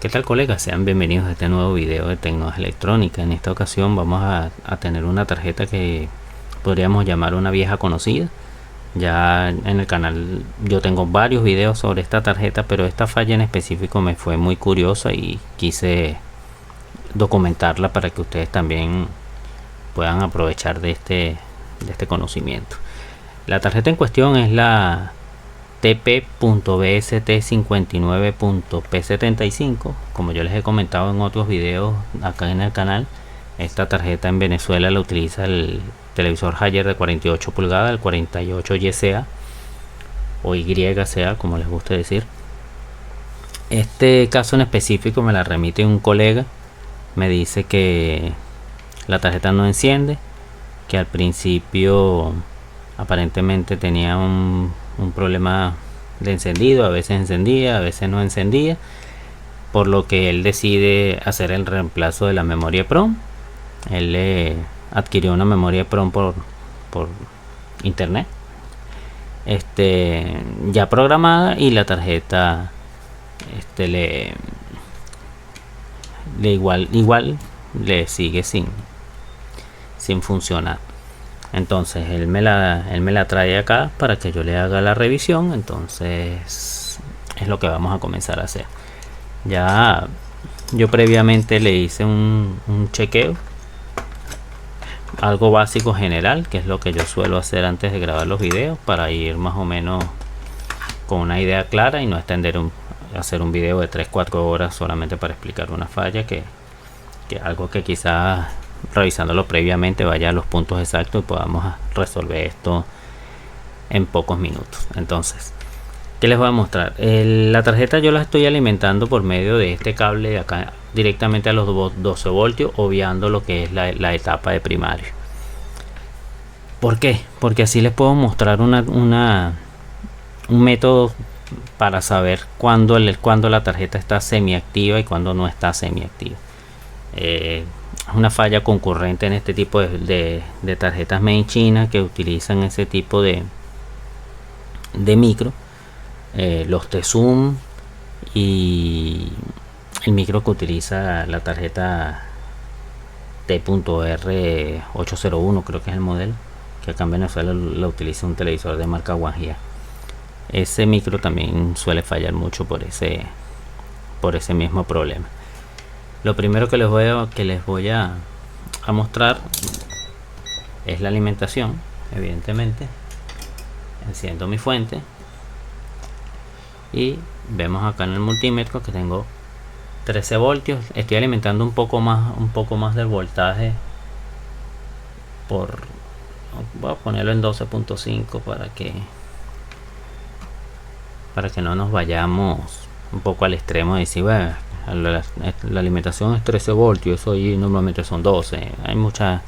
¿Qué tal, colegas? Sean bienvenidos a este nuevo video de tecnología electrónica. En esta ocasión vamos a tener una tarjeta que podríamos llamar una vieja conocida. Ya en el canal yo tengo varios videos sobre esta tarjeta, pero esta falla en específico me fue muy curiosa y quise documentarla para que ustedes también puedan aprovechar de este conocimiento. La tarjeta en cuestión es la TP.BST59.P75. Como yo les he comentado en otros videos acá en el canal, esta tarjeta en Venezuela la utiliza el televisor Haier de 48 pulgadas, el 48 YCA o YCA, como les guste decir. Este caso en específico me la remite un colega. Me dice que la tarjeta no enciende, que al principio aparentemente tenía un problema de encendido, a veces encendía, a veces no encendía, por lo que él decide hacer el reemplazo de la memoria PROM. Él le adquirió una memoria PROM por internet, ya programada, y la tarjeta le igual le sigue sin funcionar. Entonces él me la trae acá para que yo le haga la revisión. Entonces es lo que vamos a comenzar a hacer. Ya yo previamente le hice un chequeo, algo básico general, que es lo que yo suelo hacer antes de grabar los videos, para ir más o menos con una idea clara y no hacer un video de 3-4 horas solamente para explicar una falla, que algo que quizás revisándolo previamente vaya a los puntos exactos y podamos resolver esto en pocos minutos. Entonces, ¿qué les voy a mostrar? La tarjeta yo la estoy alimentando por medio de este cable de acá directamente a los 12 voltios, obviando lo que es la etapa de primario. ¿Por qué? Porque así les puedo mostrar un método para saber cuándo la tarjeta está semiactiva y cuándo no está semiactiva. Es una falla concurrente en este tipo de tarjetas made in China, que utilizan ese tipo de micro, los T-Zoom, y el micro que utiliza la tarjeta T.R801, creo que es el modelo, que acá en Venezuela lo utiliza un televisor de marca Wanhia. Ese micro también suele fallar mucho por ese mismo problema. Lo primero que les voy a mostrar es la alimentación. Evidentemente enciendo mi fuente y vemos acá en el multímetro que tengo 13 voltios. Estoy alimentando un poco más del voltaje. Voy a ponerlo en 12.5 para que no nos vayamos un poco al extremo de decir, bueno, la alimentación es 13 voltios, eso ahí normalmente son 12. Hay mucha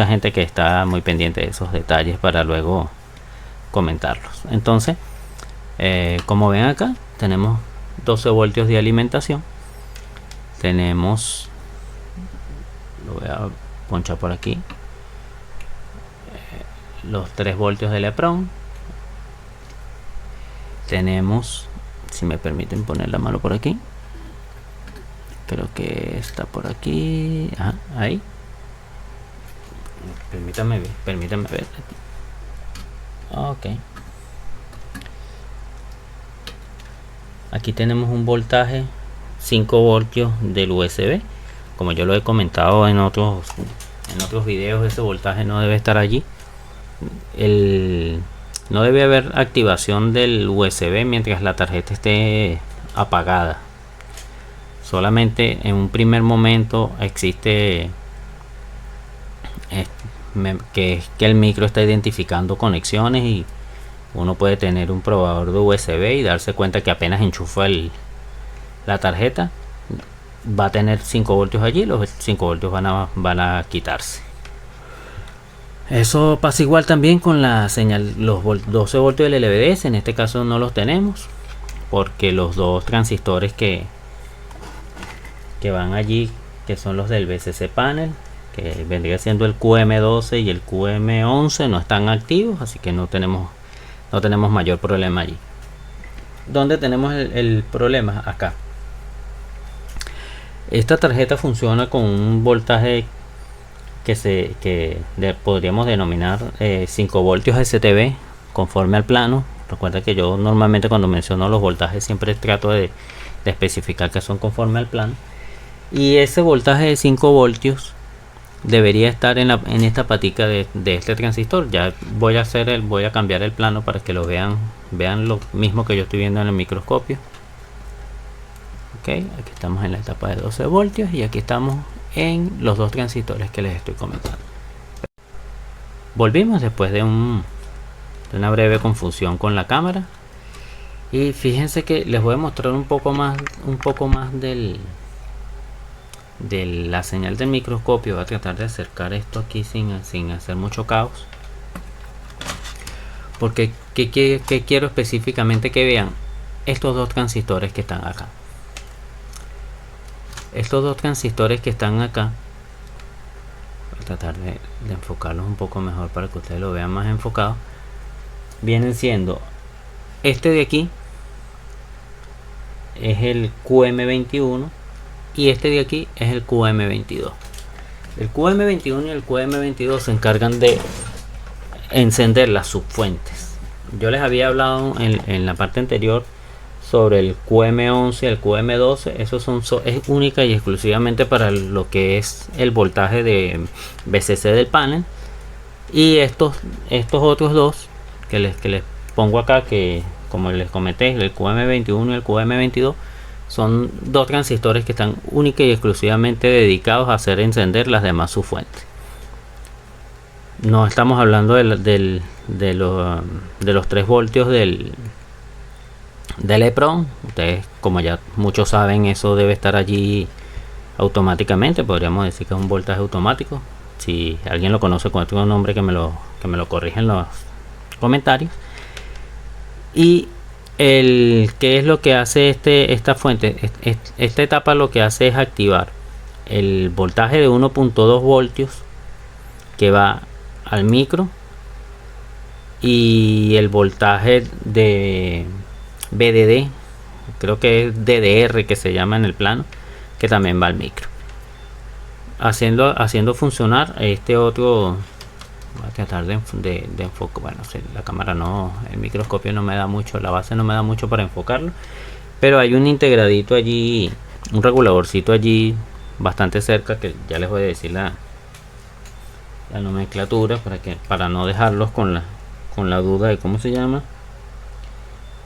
gente que está muy pendiente de esos detalles para luego comentarlos. Entonces, como ven acá, tenemos 12 voltios de alimentación. Tenemos, lo voy a ponchar por aquí, los 3 voltios de EPROM. Tenemos, si me permiten poner la mano por aquí, creo que está por aquí. Ajá, ahí. Permítanme ver aquí. Ok. Aquí tenemos un voltaje 5 voltios del USB. Como yo lo he comentado en otros videos, ese voltaje no debe estar allí. No debe haber activación del USB mientras la tarjeta esté apagada. Solamente en un primer momento existe que el micro está identificando conexiones, y uno puede tener un probador de USB y darse cuenta que apenas enchufa la tarjeta va a tener 5 voltios allí. Los 5 voltios van a quitarse. Eso pasa igual también con la señal, los 12 voltios del LVDS. En este caso no los tenemos porque los dos transistores que van allí, que son los del BCC panel, que vendría siendo el QM12 y el QM11, no están activos, así que no tenemos mayor problema allí. ¿Dónde tenemos el problema? Acá. Esta tarjeta funciona con un voltaje podríamos denominar 5 voltios STB conforme al plano. Recuerda que yo normalmente cuando menciono los voltajes siempre trato de especificar que son conforme al plano, y ese voltaje de 5 voltios debería estar en esta patica de este transistor. Ya voy a cambiar el plano para que lo vean lo mismo que yo estoy viendo en el microscopio. Ok, aquí estamos en la etapa de 12 voltios y aquí estamos en los dos transistores que les estoy comentando. Volvimos después de una breve confusión con la cámara, y fíjense que les voy a mostrar un poco más de la señal del microscopio. Voy a tratar de acercar esto aquí sin hacer mucho caos, porque ¿qué quiero específicamente que vean? Estos dos transistores que están acá. Estos dos transistores que están acá, voy a tratar de enfocarlos un poco mejor para que ustedes lo vean más enfocado. Vienen siendo este de aquí, es el QM21, y este de aquí es el QM22. El QM21 y el QM22 se encargan de encender las subfuentes. Yo les había hablado en la parte anterior sobre el QM11 y el QM12. Esos es única y exclusivamente para lo que es el voltaje de VCC del panel, y estos otros dos que les pongo acá, que como les comenté, el QM21 y el QM22 son dos transistores que están única y exclusivamente dedicados a hacer encender las demás subfuentes. No estamos hablando de los 3 voltios del EEPROM. Ustedes, como ya muchos saben, eso debe estar allí automáticamente. Podríamos decir que es un voltaje automático. Si alguien lo conoce con otro nombre, que me lo corrija en los comentarios. Y ¿qué es lo que hace esta fuente? Esta etapa lo que hace es activar el voltaje de 1.2 voltios que va al micro, y el voltaje de VDD, creo que es DDR que se llama en el plano, que también va al micro, haciendo funcionar este otro. Voy a tratar de enfocar. Bueno, si la cámara el microscopio no me da mucho, la base no me da mucho para enfocarlo, pero hay un integradito allí, un reguladorcito allí bastante cerca, que ya les voy a decir la nomenclatura para no dejarlos con la duda de cómo se llama.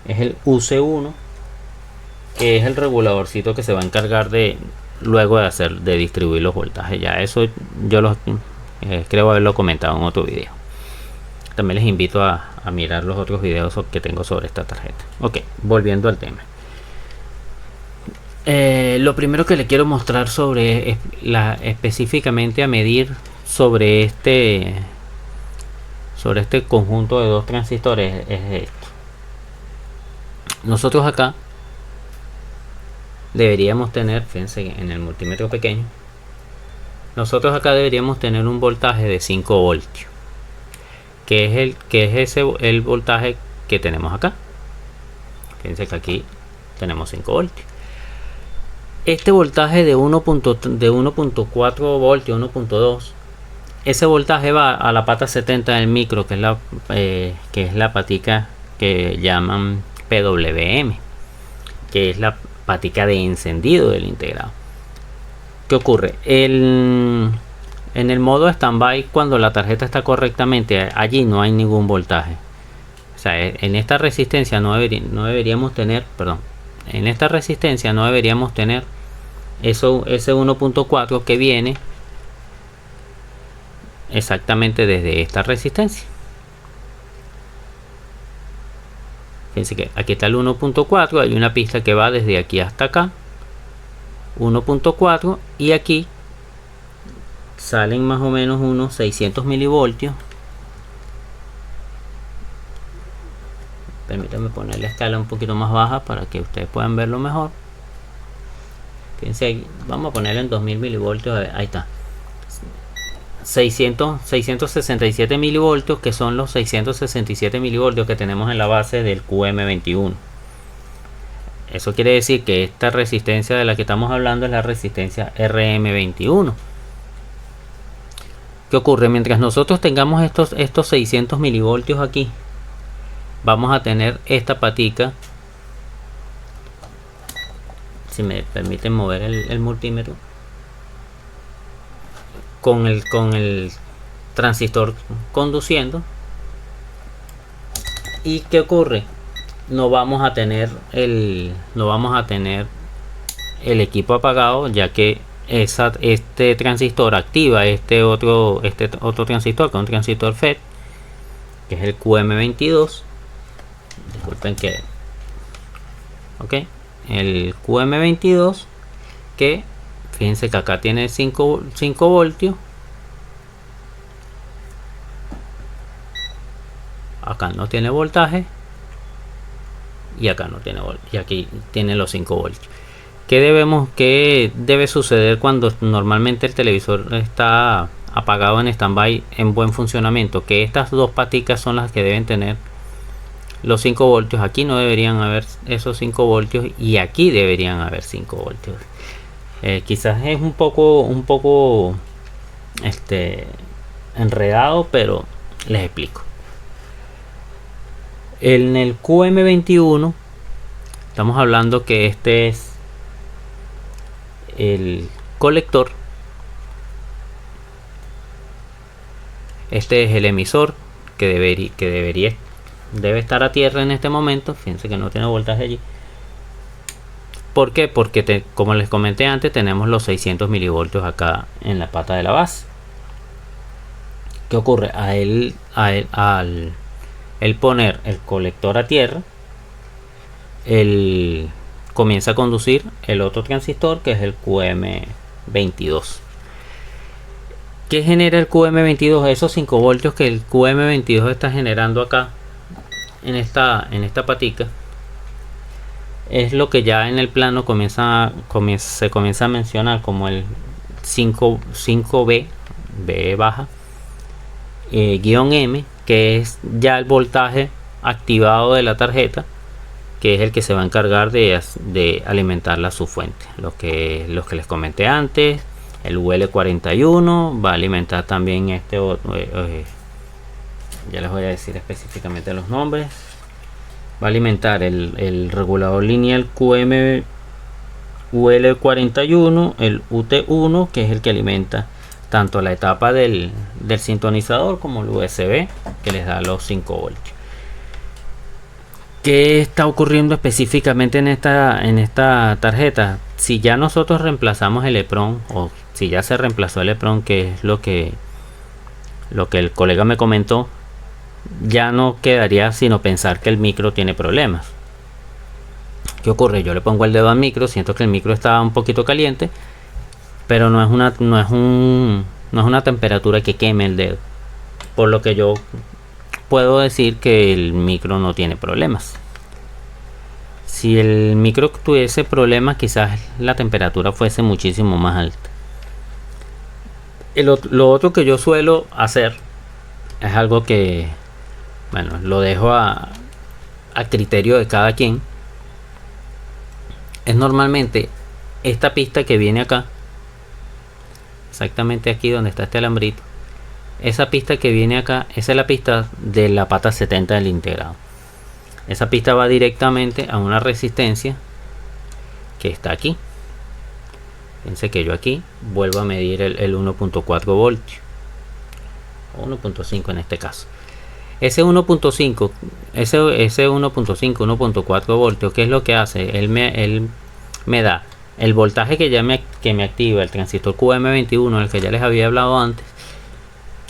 Es el UC1, que es el reguladorcito que se va a encargar luego de distribuir los voltajes. Ya eso yo creo haberlo comentado en otro video. También les invito a mirar los otros videos que tengo sobre esta tarjeta. Ok, volviendo al tema. Lo primero que le quiero mostrar específicamente a medir sobre este conjunto de dos transistores es esto. Nosotros acá deberíamos tener, fíjense en el multímetro pequeño, nosotros acá deberíamos tener un voltaje de 5 voltios, que es el voltaje que tenemos acá. Fíjense que aquí tenemos 5 voltios. Este voltaje de 1.4 voltios, 1.2, ese voltaje va a la pata 70 del micro, que es la patica que llaman PWM, que es la patica de encendido del integrado. ¿Qué ocurre? En el modo standby, cuando la tarjeta está correctamente, allí no hay ningún voltaje. O sea, en esta resistencia no deberíamos tener, perdón, en esta resistencia no deberíamos tener ese 1.4 que viene exactamente desde esta resistencia. Fíjense que aquí está el 1.4, hay una pista que va desde aquí hasta acá, 1.4, y aquí salen más o menos unos 600 milivoltios. Permítanme poner la escala un poquito más baja para que ustedes puedan verlo mejor. Fíjense, vamos a ponerlo en 2000 milivoltios. Ahí está, 667 milivoltios, que son los 667 milivoltios que tenemos en la base del QM21. Eso quiere decir que esta resistencia de la que estamos hablando es la resistencia RM21. ¿Qué ocurre? Mientras nosotros tengamos estos 600 milivoltios aquí, vamos a tener esta patica. Si me permiten mover el multímetro, con el transistor conduciendo. ¿Y qué ocurre? No vamos a tener el equipo apagado, ya que este transistor activa este otro transistor, que es un transistor FET, que es el QM22. Disculpen que el QM22, que fíjense que acá tiene 5 voltios, acá no tiene voltaje y acá no tiene voltaje, y aquí tiene los 5 voltios. ¿Qué debe suceder cuando normalmente el televisor está apagado en standby en buen funcionamiento? Que estas dos paticas son las que deben tener los 5 voltios. Aquí no deberían haber esos 5 voltios y aquí deberían haber 5 voltios. Quizás es un poco enredado, pero les explico. En el QM21 estamos hablando que este es el colector, este es el emisor que debe estar a tierra en este momento. Fíjense que no tiene voltaje allí. ¿Por qué? Porque como les comenté antes, tenemos los 600 milivoltios acá en la pata de la base. ¿Qué ocurre? Al poner el colector a tierra, comienza a conducir el otro transistor, que es el QM22. ¿Qué genera el QM22? Esos 5 voltios que el QM22 está generando acá en esta patica, es lo que ya en el plano se comienza a mencionar como el 5B, B baja, guión M, que es ya el voltaje activado de la tarjeta, que es el que se va a encargar de alimentar la subfuente. Los que les comenté antes, el UL41 va a alimentar también este otro, ya les voy a decir específicamente los nombres. Va a alimentar el regulador lineal QM UL41, el UT1, que es el que alimenta tanto la etapa del sintonizador como el USB, que les da los 5 voltios. ¿Qué está ocurriendo específicamente en esta tarjeta? Si ya nosotros reemplazamos el EPROM, o si ya se reemplazó el EPROM, que es lo que el colega me comentó, ya no quedaría sino pensar que el micro tiene problemas. ¿Qué ocurre? Yo le pongo el dedo al micro, siento que el micro está un poquito caliente, pero no es una temperatura que queme el dedo, por lo que yo puedo decir que el micro no tiene problemas. Si el micro tuviese problemas, quizás la temperatura fuese muchísimo más alta. Lo otro que yo suelo hacer es algo que, bueno, lo dejo a criterio de cada quien. Es normalmente esta pista que viene acá, exactamente aquí donde está este alambrito. Esa pista que viene acá, esa es la pista de la pata 70 del integrado. Esa pista va directamente a una resistencia que está aquí. Fíjense que yo aquí vuelvo a medir el 1.4 voltios, o 1.5 en este caso. Ese 1.5, ese 1.5, 1.4 voltios, ¿qué es lo que hace? Él me da el voltaje que me activa el transistor QM21, el que ya les había hablado antes,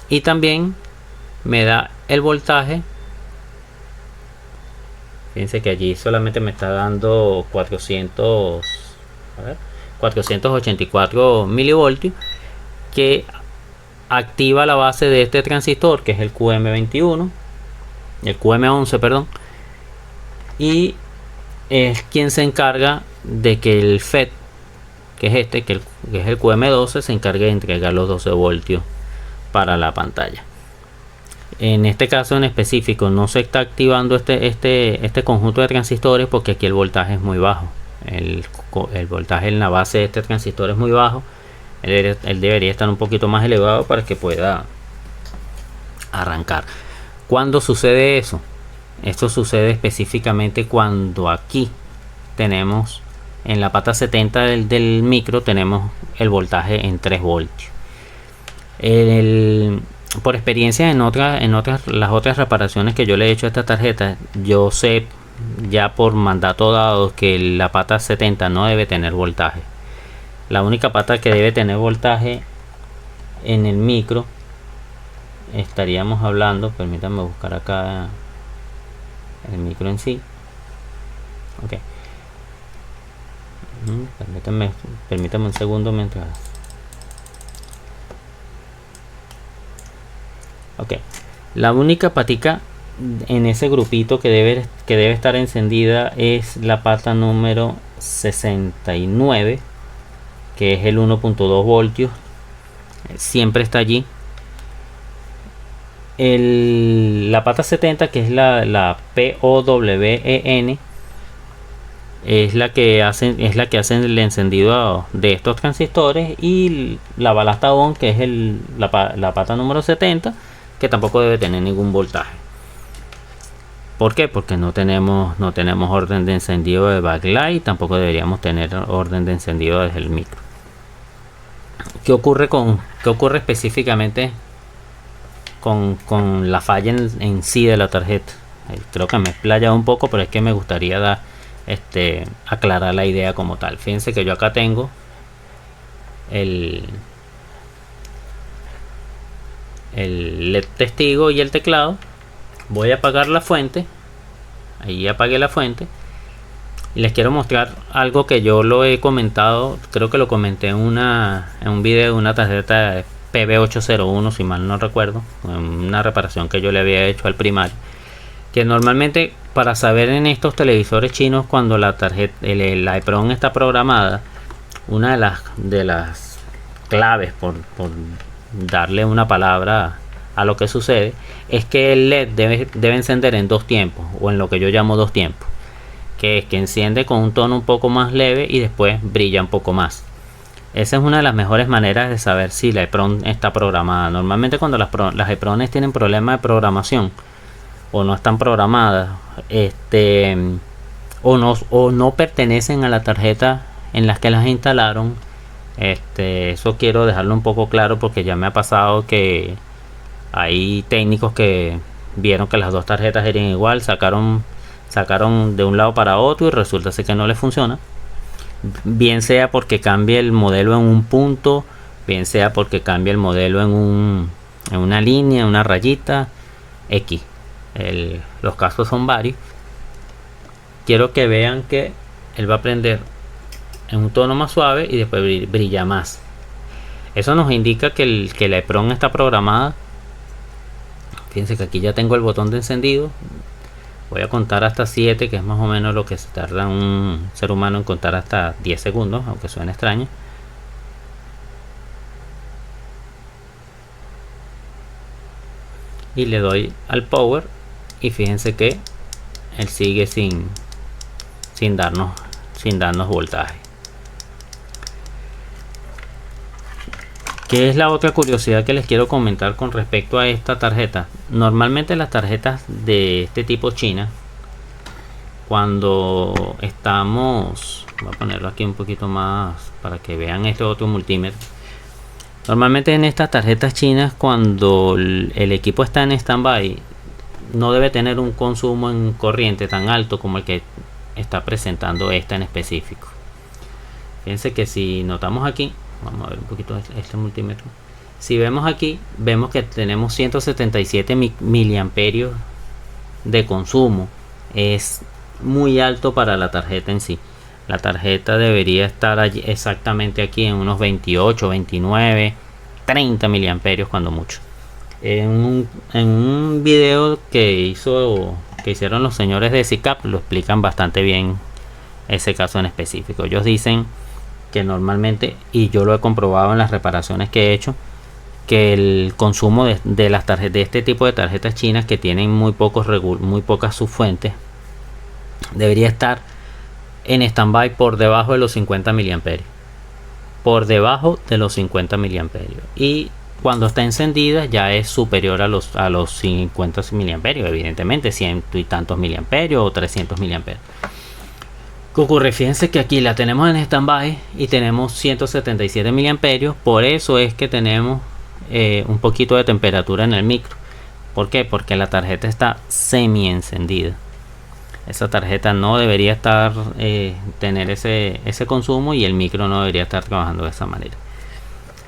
y también me da el voltaje. Fíjense que allí solamente me está dando 484 milivoltios, que activa la base de este transistor, que es el QM21, el QM11, perdón, y es quien se encarga de que el FET, que es que es el QM12, se encargue de entregar los 12 voltios para la pantalla. En este caso en específico no se está activando este conjunto de transistores porque aquí el voltaje es muy bajo. El voltaje en la base de este transistor es muy bajo. Él debería estar un poquito más elevado para que pueda arrancar. ¿Cuándo sucede eso? Esto sucede específicamente cuando aquí tenemos en la pata 70 del micro tenemos el voltaje en 3 voltios. Por experiencia en las otras reparaciones que yo le he hecho a esta tarjeta, yo sé ya por mandato dado que la pata 70 no debe tener voltaje. La única pata que debe tener voltaje en el micro, estaríamos hablando, permítanme buscar acá el micro en sí. Ok, permítanme un segundo mientras. Ok, la única patica en ese grupito que debe estar encendida es la pata número 69, que es el 1.2 voltios. Siempre está allí. La pata 70, que es la POWEN, es la que hace el encendido de estos transistores, y la balasta ON, que es la pata número 70, que tampoco debe tener ningún voltaje. ¿Por qué? Porque no tenemos orden de encendido de backlight, tampoco deberíamos tener orden de encendido desde el micro. ¿Qué ocurre específicamente con la falla en sí de la tarjeta? Creo que me he explayado un poco, pero es que me gustaría aclarar la idea como tal. Fíjense que yo acá tengo el LED testigo y el teclado. Voy a apagar la fuente. Ahí apagué la fuente. Y les quiero mostrar algo que yo lo he comentado. Creo que lo comenté en un video de una tarjeta PB801, si mal no recuerdo. Una reparación que yo le había hecho al primario. Que normalmente, para saber en estos televisores chinos cuando la EEPROM está programada, una de las claves, por darle una palabra a lo que sucede, es que el LED debe encender en 2 tiempos, o en lo que yo llamo 2 tiempos, que es que enciende con un tono un poco más leve y después brilla un poco más. Esa es una de las mejores maneras de saber si la EEPROM está programada. Normalmente cuando las EEPROMs tienen problemas de programación o no están programadas, o no pertenecen a la tarjeta en las que las instalaron, eso quiero dejarlo un poco claro, porque ya me ha pasado que hay técnicos que vieron que las dos tarjetas eran igual, sacaron de un lado para otro y resulta ser que no les funciona. Bien sea porque cambia el modelo en un punto, bien sea porque cambia el modelo en una línea, una rayita X. Los casos son varios. Quiero que vean que él va a prender en un tono más suave y después brilla más. Eso nos indica que la EEPROM está programada. Fíjense que aquí ya tengo el botón de encendido. Voy a contar hasta 7, que es más o menos lo que se tarda un ser humano en contar hasta 10 segundos, aunque suene extraño. Y le doy al power y fíjense que él sigue sin darnos voltaje. ¿Qué es la otra curiosidad que les quiero comentar con respecto a esta tarjeta? Normalmente las tarjetas de este tipo China, cuando estamos, voy a ponerlo aquí un poquito más para que vean este otro multímetro. Normalmente en estas tarjetas chinas, cuando el equipo está en standby, no debe tener un consumo en corriente tan alto como el que está presentando esta en específico. Fíjense que si notamos aquí, vamos a ver un poquito este multímetro. Si vemos aquí, vemos que tenemos 177 miliamperios de consumo. Es muy alto para la tarjeta en sí. La tarjeta debería estar allí, exactamente aquí, en unos 28, 29, 30 miliamperios cuando mucho. En un video que hicieron los señores de SICAP, lo explican bastante bien ese caso en específico. Ellos dicen que normalmente, y yo lo he comprobado en las reparaciones que he hecho, que el consumo de las tarjetas, de este tipo de tarjetas chinas que tienen muy pocas subfuentes, debería estar en stand-by por debajo de los 50 miliamperios. Por debajo de los 50 miliamperios. Y cuando está encendida ya es superior a los 50 miliamperios, evidentemente 100 y tantos miliamperios o 300 miliamperios. ¿Qué ocurre? Fíjense que aquí la tenemos en stand-by y tenemos 177 miliamperios. Por eso es que tenemos un poquito de temperatura en el micro. ¿Por qué? Porque la tarjeta está semi encendida. Esa tarjeta no debería estar tener ese consumo, y el micro no debería estar trabajando de esa manera.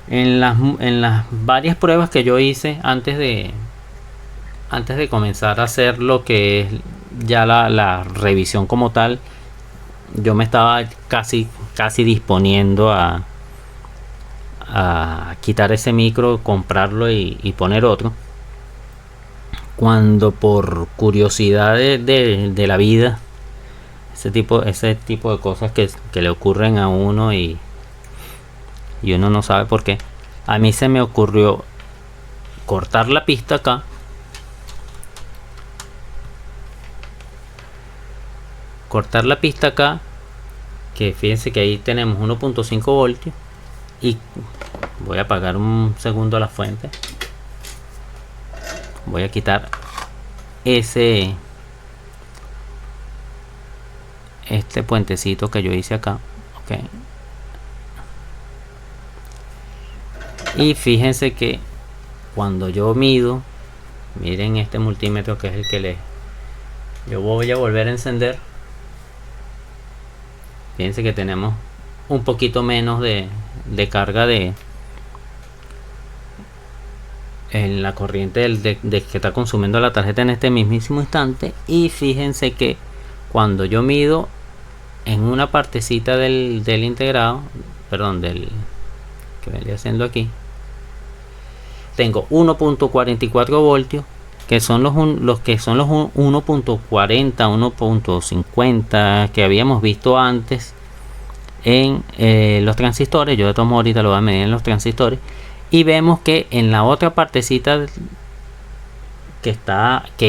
En las varias pruebas que yo hice antes de comenzar a hacer lo que es ya la revisión como tal, yo me estaba casi disponiendo a quitar ese micro, comprarlo y poner otro, cuando por curiosidad de la vida, ese tipo de cosas que le ocurren a uno y uno no sabe por qué, a mí se me ocurrió cortar la pista acá, que fíjense que ahí tenemos 1.5 voltios, y voy a apagar un segundo la fuente. Voy a quitar este puentecito que yo hice acá, ok. Y fíjense que cuando yo mido, miren este multímetro, que es el que yo voy a volver a encender. Fíjense que tenemos un poquito menos de carga en la corriente de que está consumiendo la tarjeta en este mismísimo instante. Y fíjense que cuando yo mido en una partecita del integrado, perdón, del que venía haciendo aquí, tengo 1.44 voltios, que son los 1.40, 1.50 que habíamos visto antes en los transistores. Yo de todos modos ahorita lo voy a medir en los transistores, y vemos que en la otra partecita que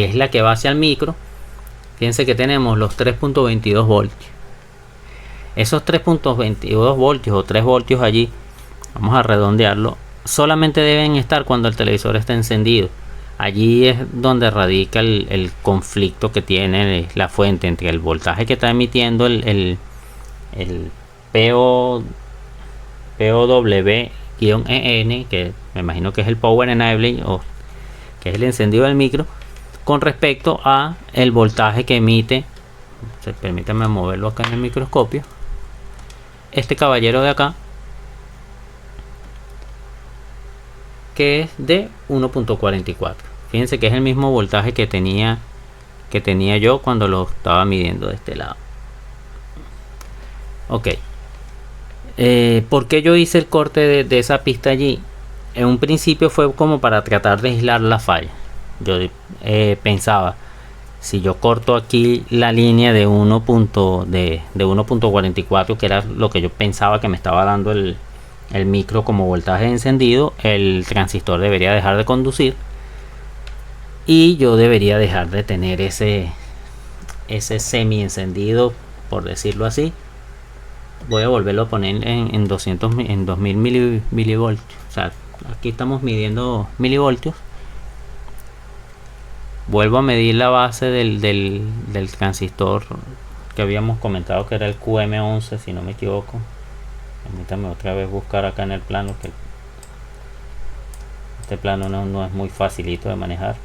es la que va hacia el micro, fíjense que tenemos los 3.22 voltios. Esos 3.22 voltios o 3 voltios allí, vamos a redondearlo, solamente deben estar cuando el televisor está encendido. Allí es donde radica el conflicto que tiene la fuente entre el voltaje que está emitiendo el POW-EN, que me imagino que es el Power Enabling, o que es el encendido del micro, con respecto a el voltaje que emite. Permítanme moverlo acá en el microscopio. Este caballero de acá, que es de 1.44. Fíjense que es el mismo voltaje que tenía yo cuando lo estaba midiendo de este lado. Ok. ¿Por qué yo hice el corte de esa pista allí? En un principio fue como para tratar de aislar la falla. Yo pensaba, si yo corto aquí la línea de 1.44, que era lo que yo pensaba que me estaba dando el micro como voltaje encendido, el transistor debería dejar de conducir y yo debería dejar de tener ese semi encendido, por decirlo así. Voy a volverlo a poner en 2000 milivoltios. O sea, aquí estamos midiendo milivoltios. Vuelvo a medir la base del transistor que habíamos comentado, que era el QM11, si no me equivoco. Permítame otra vez buscar acá en el plano, que este plano no es muy facilito de manejar.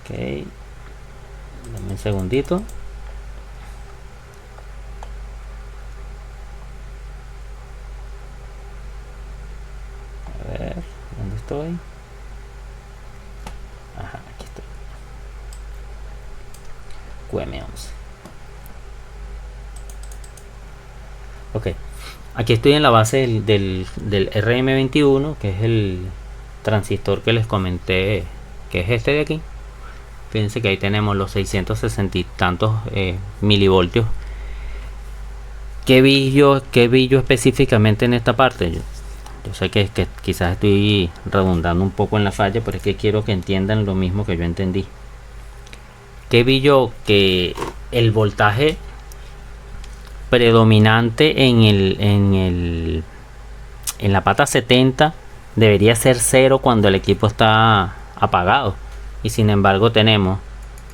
Ok, dame un segundito. A ver, ¿dónde estoy? Ajá, aquí estoy. QM11. Ok, aquí estoy en la base del RM21, que es el transistor que les comenté, que es este de aquí. Fíjense que ahí tenemos los 660 y tantos milivoltios qué vi yo específicamente en esta parte? Yo sé que quizás estoy redundando un poco en la falla, pero es que quiero que entiendan lo mismo que yo entendí. ¿Qué vi yo? Que el voltaje predominante en la pata 70 debería ser 0 cuando el equipo está apagado, y sin embargo tenemos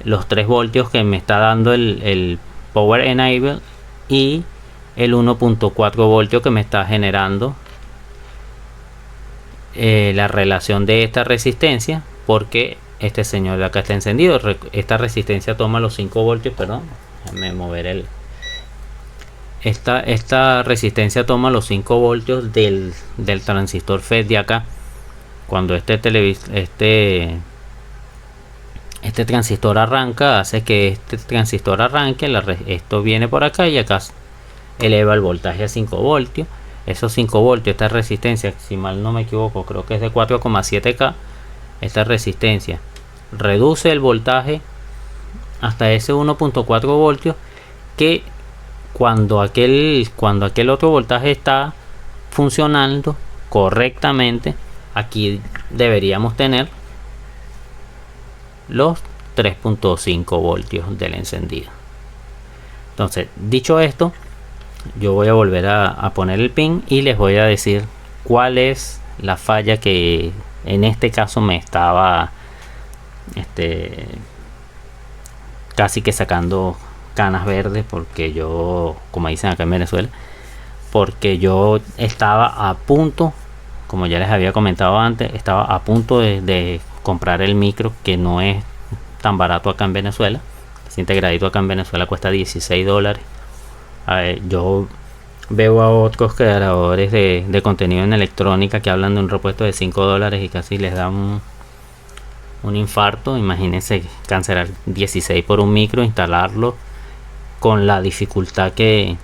los 3 voltios que me está dando el Power Enable y el 1.4 voltios que me está generando la relación de esta resistencia, porque este señor de acá está encendido. Esta resistencia toma los 5 voltios, perdón, déjame mover esta resistencia toma los 5 voltios del transistor FET de acá. Cuando este transistor arranca, hace que este transistor arranque, esto viene por acá y acá eleva el voltaje a 5 voltios. Esos 5 voltios, esta resistencia, si mal no me equivoco, creo que es de 4,7K. Esta resistencia reduce el voltaje hasta ese 1.4 voltios, que cuando aquel otro voltaje está funcionando correctamente, aquí deberíamos tener los 3.5 voltios del encendido. Entonces, dicho esto, yo voy a volver a poner el pin y les voy a decir cuál es la falla que en este caso me estaba casi que sacando canas verdes, porque yo, como dicen acá en Venezuela, porque yo estaba a punto, como ya les había comentado antes, estaba a punto de comprar el micro, que no es tan barato acá en Venezuela. Ese integradito acá en Venezuela cuesta $16. Yo veo a otros creadores de contenido en electrónica que hablan de un repuesto de $5 y casi les da un infarto. Imagínense cancelar 16 por un micro, instalarlo con la dificultad que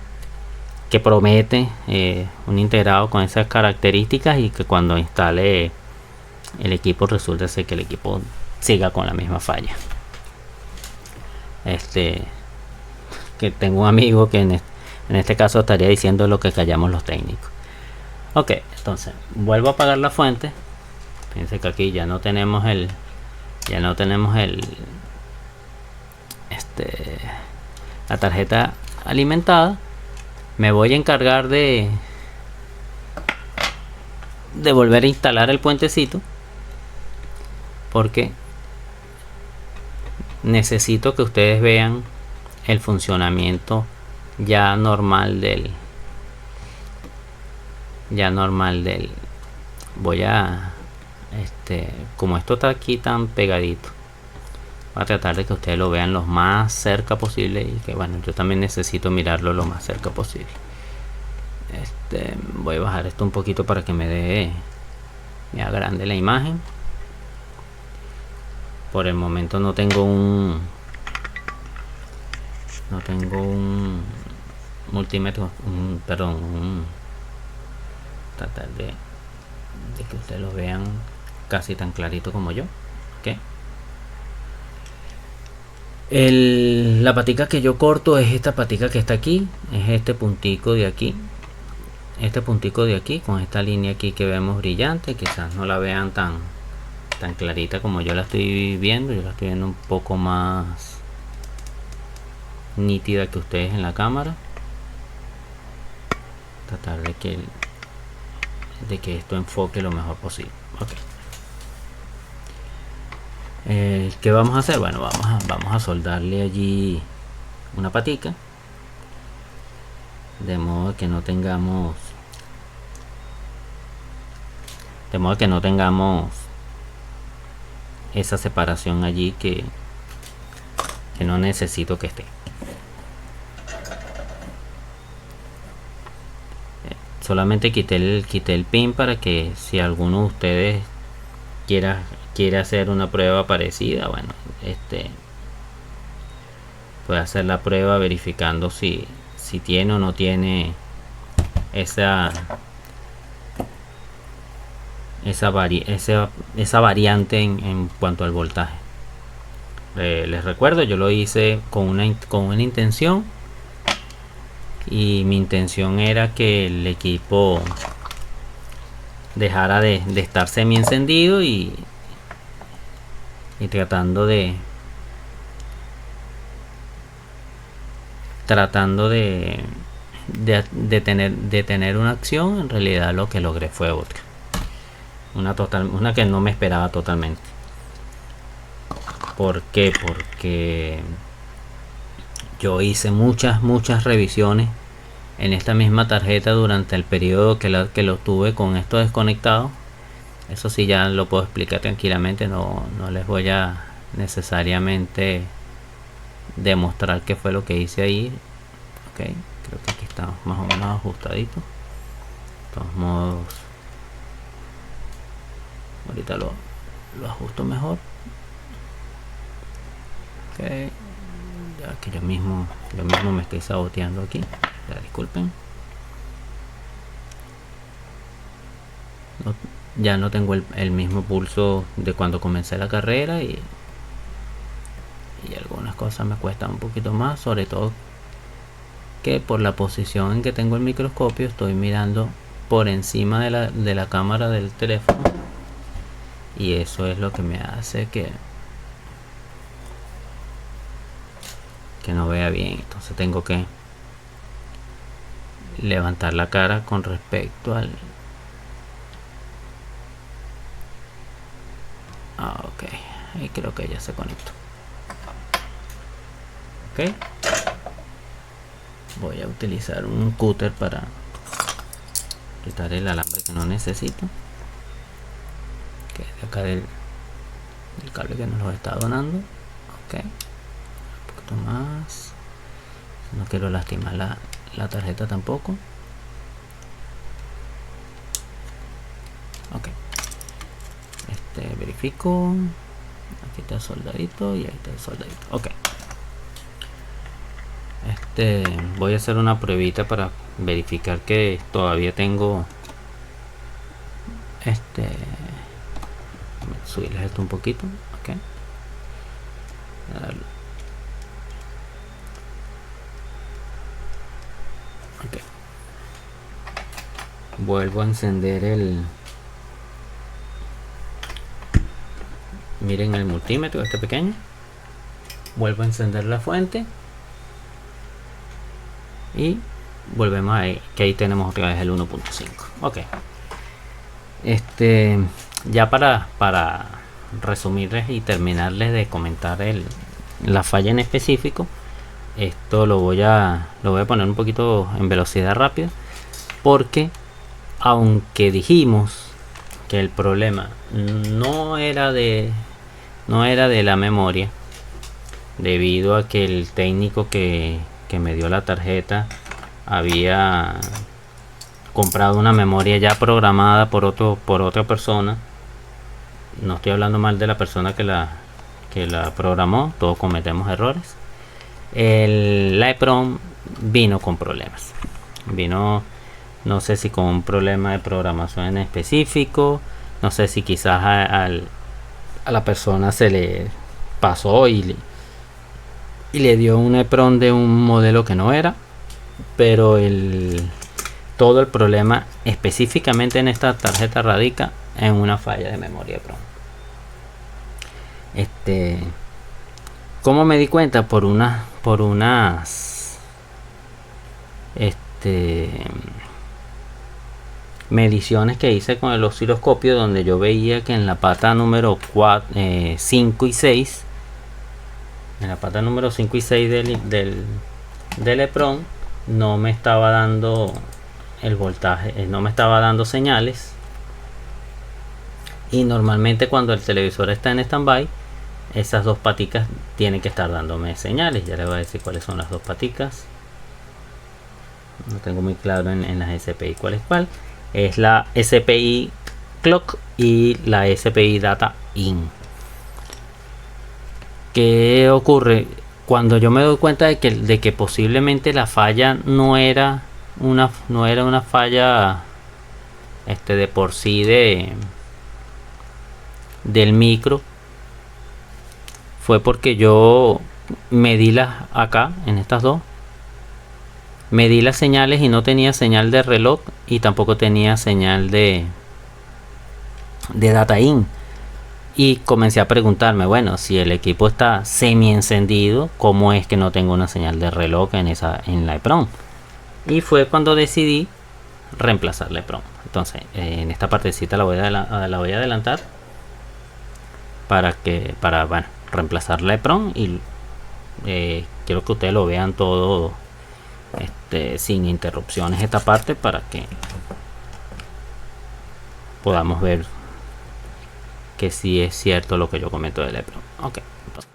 promete un integrado con esas características, y que cuando instale el equipo resulta ser que el equipo siga con la misma falla. Que tengo un amigo que en este caso estaría diciendo lo que callamos los técnicos. Ok, entonces vuelvo a apagar la fuente. Fíjense que aquí ya no tenemos la tarjeta alimentada. Me voy a encargar de volver a instalar el puentecito, porque necesito que ustedes vean el funcionamiento ya normal del voy a como esto está aquí tan pegadito, voy a tratar de que ustedes lo vean lo más cerca posible, y que bueno, yo también necesito mirarlo lo más cerca posible. Voy a bajar esto un poquito para que me agrande la imagen. Por el momento no tengo un multímetro, tratar de que ustedes lo vean casi tan clarito como yo. ¿Okay? La patica que yo corto es esta patica que está aquí, es este puntico de aquí, con esta línea aquí que vemos brillante. Quizás no la vean tan clarita como yo la estoy viendo. Yo la estoy viendo un poco más nítida que ustedes en la cámara. Tratar de que esto enfoque lo mejor posible. Okay. ¿Qué vamos a hacer? Bueno, vamos a soldarle allí una patica, de modo que no tengamos esa separación allí que no necesito que esté. Solamente quité el pin para que si alguno de ustedes quiere hacer una prueba parecida, bueno, puede hacer la prueba verificando si tiene o no tiene esa variante en cuanto al voltaje. Les recuerdo, yo lo hice con una intención, y mi intención era que el equipo dejara de estar semi encendido y tratando de tener una acción. En realidad lo que logré fue otra, una que no me esperaba totalmente. ¿Por qué? Porque yo hice muchas revisiones en esta misma tarjeta durante el periodo que lo tuve con esto desconectado. Eso sí, ya lo puedo explicar tranquilamente, no les voy a necesariamente demostrar qué fue lo que hice ahí. Ok, creo que aquí está más o menos ajustadito. De todos modos, ahorita lo ajusto mejor. Ok, ya que yo mismo me estoy saboteando aquí, ya disculpen. Ya no tengo el mismo pulso de cuando comencé la carrera y algunas cosas me cuestan un poquito más, sobre todo que por la posición en que tengo el microscopio estoy mirando por encima de la cámara del teléfono, y eso es lo que me hace que no vea bien. Entonces tengo que levantar la cara con respecto al... ok, ahí creo que ya se conectó. Ok, voy a utilizar un cúter para quitar el alambre que no necesito, que es de acá del cable que nos lo está donando. Ok, un poquito más, no quiero lastimar la tarjeta tampoco. Ok, verifico, aquí está el soldadito y ahí está el soldadito. Ok, voy a hacer una pruebita para verificar que todavía tengo subirles esto un poquito. Ok, ok, vuelvo a encender miren el multímetro este pequeño, vuelvo a encender la fuente y volvemos ahí, que ahí tenemos otra vez el 1.5. ok, ya para resumirles y terminarles de comentar la falla en específico, esto lo voy a poner un poquito en velocidad rápida, porque aunque dijimos que el problema no era de la memoria, debido a que el técnico que me dio la tarjeta había comprado una memoria ya programada por otra persona. No estoy hablando mal de la persona que la programó, todos cometemos errores. La EEPROM vino con problemas, no sé si con un problema de programación en específico, no sé si quizás a la persona se le pasó y le dio un EEPROM de un modelo que no era, pero todo el problema específicamente en esta tarjeta radica en una falla de memoria EEPROM. ¿Cómo me di cuenta? Por unas mediciones que hice con el osciloscopio, donde yo veía que en la pata número 5 y 6, en la pata número 5 y 6 del EEPROM, no me estaba dando el voltaje, no me estaba dando señales. Y normalmente cuando el televisor está en standby, esas dos paticas tienen que estar dándome señales. Ya les voy a decir cuáles son las dos paticas. No tengo muy claro en las SPI cuál es cuál. Es la SPI Clock y la SPI Data In. ¿Qué ocurre? Cuando yo me doy cuenta de que posiblemente la falla no era una falla de por sí del micro, fue porque yo medí acá en estas dos medí las señales y no tenía señal de reloj y tampoco tenía señal de data in. Y comencé a preguntarme, bueno, si el equipo está semi encendido, ¿cómo es que no tengo una señal de reloj en la EEPROM? Y fue cuando decidí reemplazar la EEPROM. Entonces, en esta partecita la voy a adelantar para reemplazar la EEPROM, y quiero que ustedes lo vean todo sin interrupciones, esta parte, para que podamos ver que sí es cierto lo que yo comento del EEPROM. Ok, entonces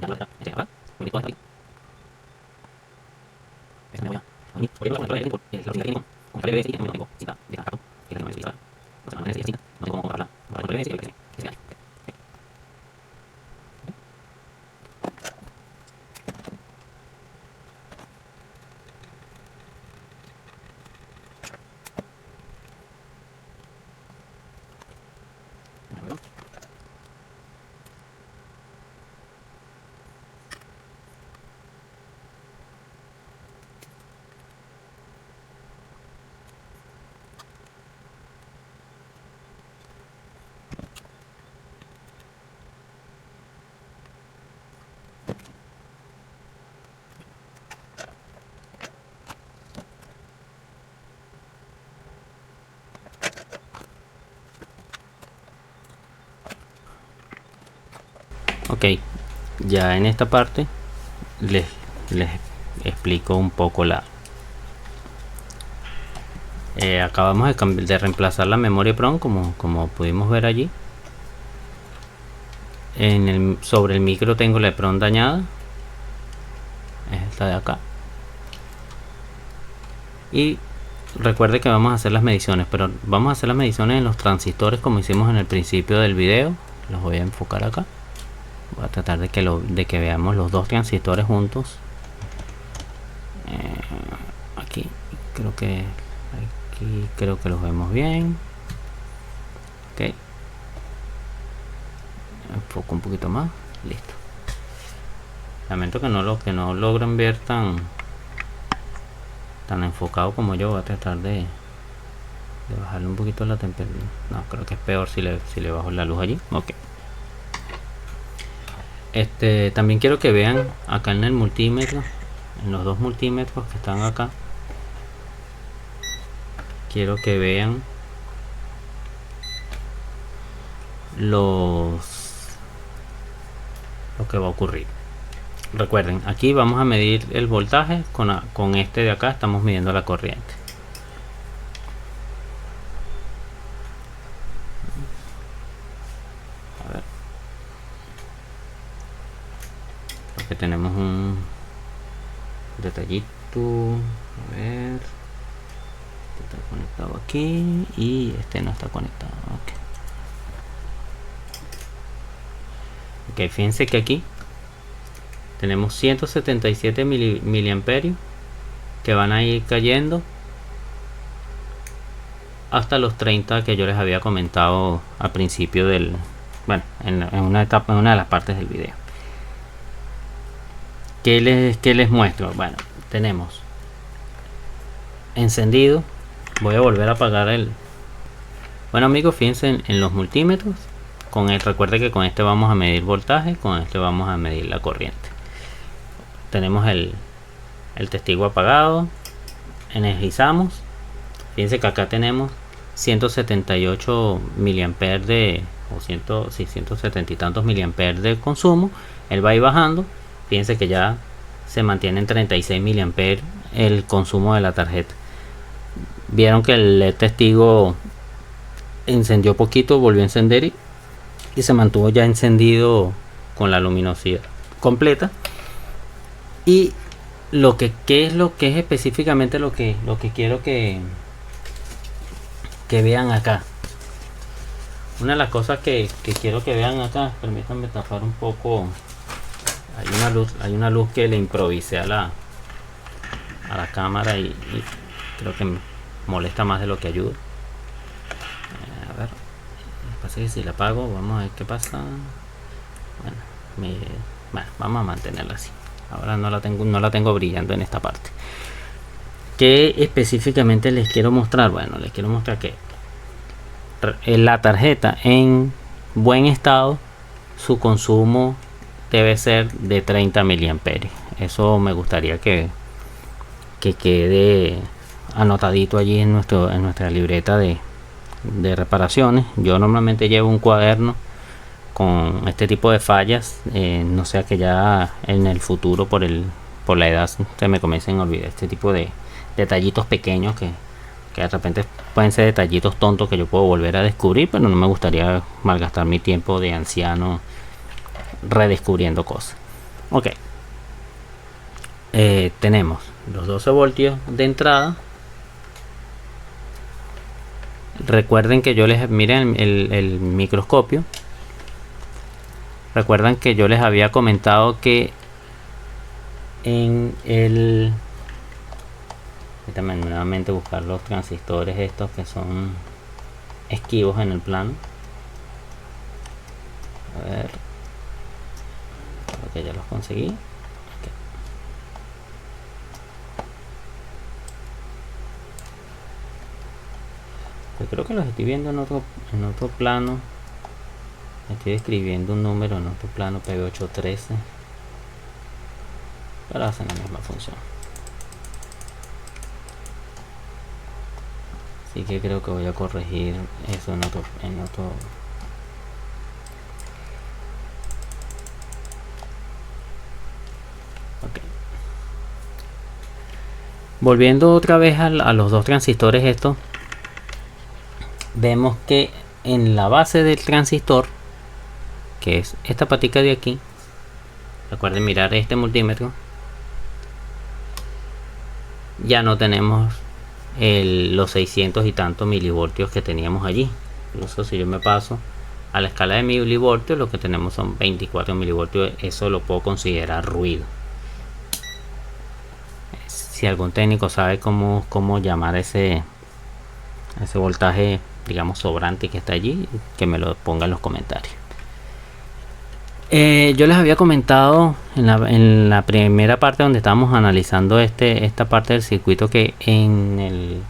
ok, ya en esta parte les explico un poco acabamos de reemplazar la memoria EEPROM, como pudimos ver allí. Sobre el micro tengo la EEPROM dañada, es esta de acá. Y recuerde que vamos a hacer las mediciones, pero vamos a hacer las mediciones en los transistores como hicimos en el principio del video. Los voy a enfocar acá. Voy a tratar de que veamos los dos transistores juntos. Aquí creo que los vemos bien. Ok, enfoco un poquito más. Listo. Lamento que no logren ver tan enfocado como yo. Voy a tratar de bajarle un poquito la temperatura. No, creo que es peor si le bajo la luz allí. Ok. También quiero que vean acá en el multímetro, en los dos multímetros que están acá. Quiero que vean lo que va a ocurrir. Recuerden, aquí vamos a medir el voltaje, con este de acá estamos midiendo la corriente. A ver, porque tenemos un detallito. A ver, este está conectado aquí y este no está conectado. Ok, fíjense que aquí tenemos 177 miliamperios que van a ir cayendo hasta los 30 que yo les había comentado al principio en una etapa, en una de las partes del video. ¿Qué les muestro? Bueno, tenemos encendido. Voy a volver a apagar bueno, amigos, fíjense en los multímetros. Recuerde que con este vamos a medir voltaje, con este vamos a medir la corriente. Tenemos el testigo apagado. Energizamos. Fíjense que acá tenemos 178 miliamperes o 170 y tantos miliamperes de consumo. Él va a ir bajando. Fíjense que ya se mantiene en 36 miliamperes el consumo de la tarjeta. Vieron que el testigo encendió poquito, volvió a encender y se mantuvo ya encendido con la luminosidad completa. Y ¿qué es específicamente lo que quiero que vean acá? Una de las cosas que quiero que vean acá, permítanme tapar un poco. Hay una luz que le improvisé a la cámara y creo que me molesta más de lo que ayuda. A ver, pasa que si la apago, vamos a ver qué pasa. Bueno, vamos a mantenerla así. Ahora no la tengo brillando en esta parte. ¿Qué específicamente les quiero mostrar? Bueno, les quiero mostrar que la tarjeta en buen estado, su consumo debe ser de 30 miliamperios. Eso me gustaría que quede anotadito allí en nuestra libreta de reparaciones. Yo normalmente llevo un cuaderno con este tipo de fallas, no sea que ya en el futuro por la edad se me comiencen a olvidar este tipo de detallitos pequeños que de repente pueden ser detallitos tontos que yo puedo volver a descubrir, pero no me gustaría malgastar mi tiempo de anciano redescubriendo cosas. Ok, tenemos los 12 voltios de entrada. Recuerden que yo les miren el microscopio. Recuerdan que yo les había comentado que en el... Déjame nuevamente buscar los transistores estos que son esquivos en el plano. A ver, creo que ya los conseguí. Okay. Pues creo que los estoy viendo en otro plano. Estoy escribiendo un número en otro plano, PB813, pero hacen la misma función. Así que creo que voy a corregir eso en otro. Okay. Volviendo otra vez a los dos transistores estos, vemos que en la base del transistor, que es esta patica de aquí, recuerden mirar este multímetro, ya no tenemos los 600 y tantos milivoltios que teníamos allí. Incluso si yo me paso a la escala de milivoltios, lo que tenemos son 24 milivoltios. Eso lo puedo considerar ruido. Si algún técnico sabe cómo llamar ese voltaje, digamos, sobrante que está allí, que me lo ponga en los comentarios. Yo les había comentado en la primera parte donde estábamos analizando esta parte del circuito, que en el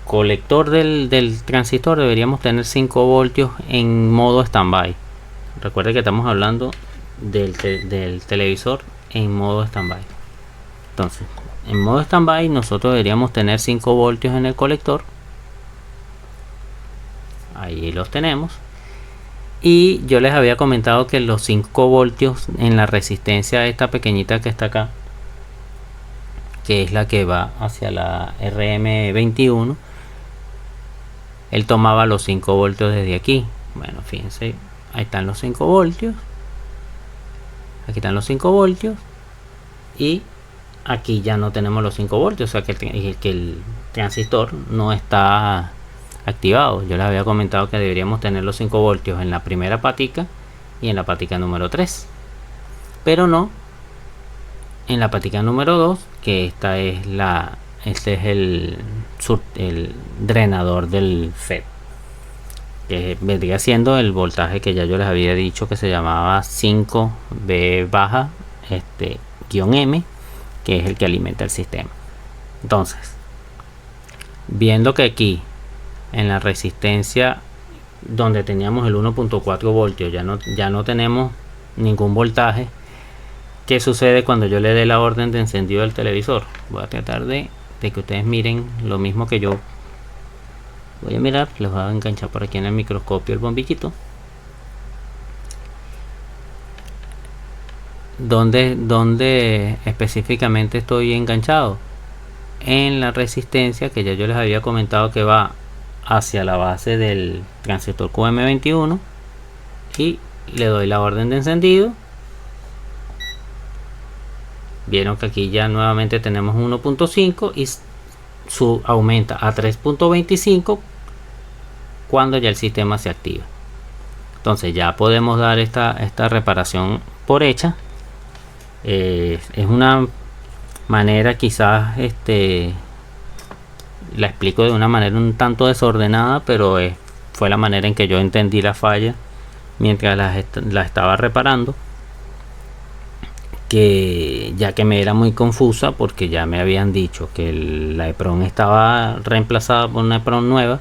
colector del transistor deberíamos tener 5 voltios en modo standby. Recuerden que estamos hablando del televisor en modo standby. Entonces, en modo standby nosotros deberíamos tener 5 voltios en el colector. Ahí los tenemos. Y yo les había comentado que los 5 voltios en la resistencia esta pequeñita que está acá, que es la que va hacia la RM21, él tomaba los 5 voltios desde aquí. Bueno, fíjense, ahí están los 5 voltios. Aquí están los 5 voltios. Y aquí ya no tenemos los 5 voltios, o sea que el transistor no está activado. Yo les había comentado que deberíamos tener los 5 voltios en la primera patica y en la patica número 3, pero no en la patica número 2, que este es el drenador del FET, que vendría siendo el voltaje que ya yo les había dicho que se llamaba 5V baja -M, que es el que alimenta el sistema. Entonces, viendo que aquí en la resistencia donde teníamos el 1.4 voltios ya no tenemos ningún voltaje, ¿qué sucede cuando yo le dé la orden de encendido del televisor? Voy a tratar de que ustedes miren lo mismo que yo voy a mirar. Les voy a enganchar por aquí en el microscopio el bombillito. ¿Dónde específicamente estoy enganchado? En la resistencia que ya yo les había comentado, que va hacia la base del transistor QM21, y le doy la orden de encendido. Vieron que aquí ya nuevamente tenemos 1.5 y aumenta a 3.25 cuando ya el sistema se activa. Entonces ya podemos dar esta reparación por hecha. Es una manera, quizás la explico de una manera un tanto desordenada, pero fue la manera en que yo entendí la falla mientras la estaba reparando. que ya que me era muy confusa porque ya me habían dicho que la EPROM estaba reemplazada por una EPROM nueva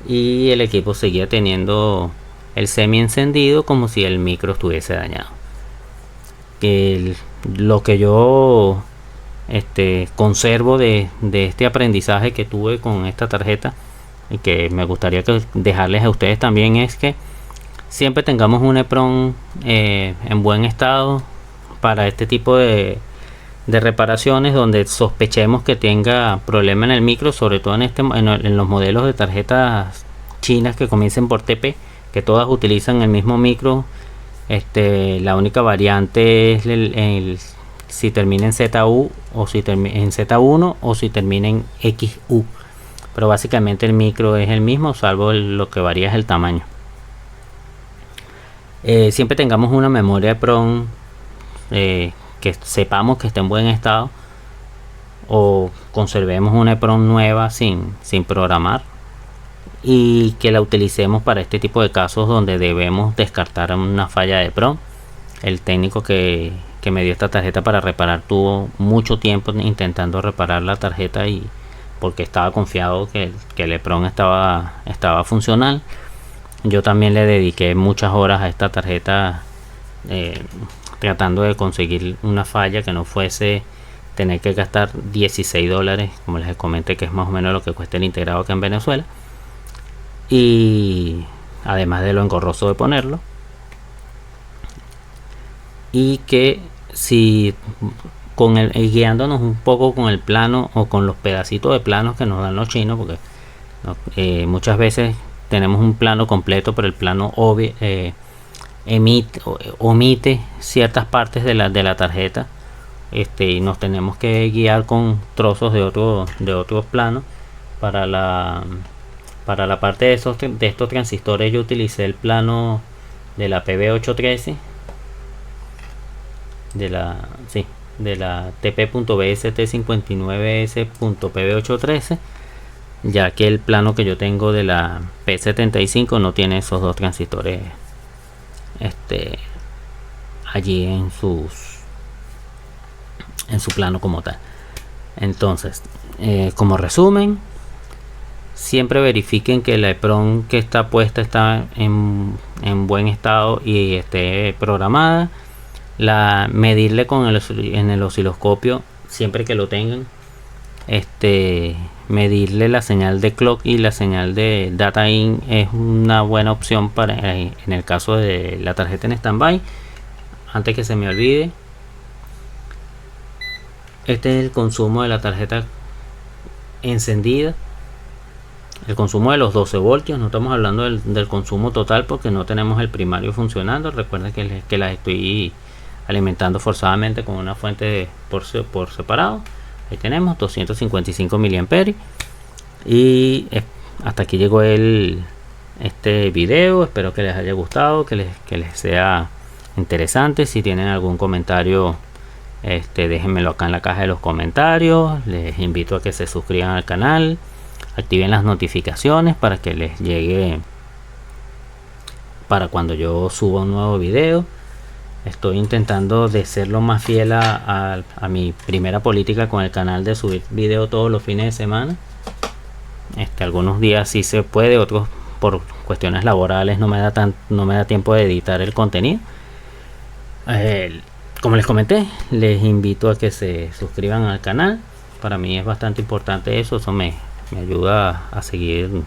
y el equipo seguía teniendo el semi encendido como si el micro estuviese dañado. Lo que yo conservo de este aprendizaje que tuve con esta tarjeta y que me gustaría dejarles a ustedes también es que siempre tengamos un EPROM en buen estado para este tipo de reparaciones donde sospechemos que tenga problema en el micro, sobre todo en los modelos de tarjetas chinas que comiencen por TP, que todas utilizan el mismo micro. La única variante es si termina en ZU o si termina en Z1 o si termina en XU, pero básicamente el micro es el mismo, salvo lo que varía es el tamaño. Siempre tengamos una memoria EPROM que sepamos que esté en buen estado, o conservemos una EPROM nueva sin programar y que la utilicemos para este tipo de casos donde debemos descartar una falla de EPROM. El técnico que me dio esta tarjeta para reparar tuvo mucho tiempo intentando reparar la tarjeta y porque estaba confiado que el EPROM estaba funcional. Yo también le dediqué muchas horas a esta tarjeta tratando de conseguir una falla que no fuese tener que gastar $16, como les comenté, que es más o menos lo que cuesta el integrado acá en Venezuela, y además de lo engorroso de ponerlo, y que si guiándonos un poco con el plano o con los pedacitos de planos que nos dan los chinos, porque muchas veces tenemos un plano completo pero el plano omite ciertas partes de la tarjeta, y nos tenemos que guiar con trozos de otros planos. Para la parte de estos transistores yo utilicé el plano de la PB813 de la TP.BST59S.PB813, ya que el plano que yo tengo de la P75 no tiene esos dos transistores allí en su plano como tal. Entonces, como resumen, siempre verifiquen que la EPROM que está puesta está en buen estado y esté programada. Medirle en el osciloscopio siempre que lo tengan, medirle la señal de clock y la señal de data in es una buena opción para en el caso de la tarjeta en standby. Antes que se me olvide, este es el consumo de la tarjeta encendida, el consumo de los 12 voltios. No estamos hablando del consumo total porque no tenemos el primario funcionando. Recuerden que las estoy alimentando forzadamente con una fuente por separado. Ahí tenemos 255 miliamperios. Y hasta aquí llegó este video. Espero que les haya gustado, que les sea interesante. Si tienen algún comentario, déjenmelo acá en la caja de los comentarios. Les invito a que se suscriban al canal, activen las notificaciones para que les llegue para cuando yo suba un nuevo video. Estoy intentando de ser lo más fiel a mi primera política con el canal de subir video todos los fines de semana. Algunos días sí se puede, otros por cuestiones laborales no me da tiempo de editar el contenido. Como les comenté, les invito a que se suscriban al canal. Para mí es bastante importante eso me ayuda a seguir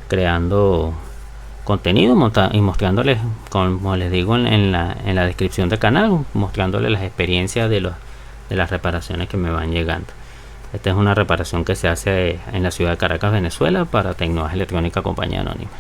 creando contenido y mostrándoles, como les digo en la descripción del canal, mostrándoles las experiencias de las reparaciones que me van llegando. Esta es una reparación que se hace en la ciudad de Caracas, Venezuela, para Tecnoas Electrónica Compañía Anónima.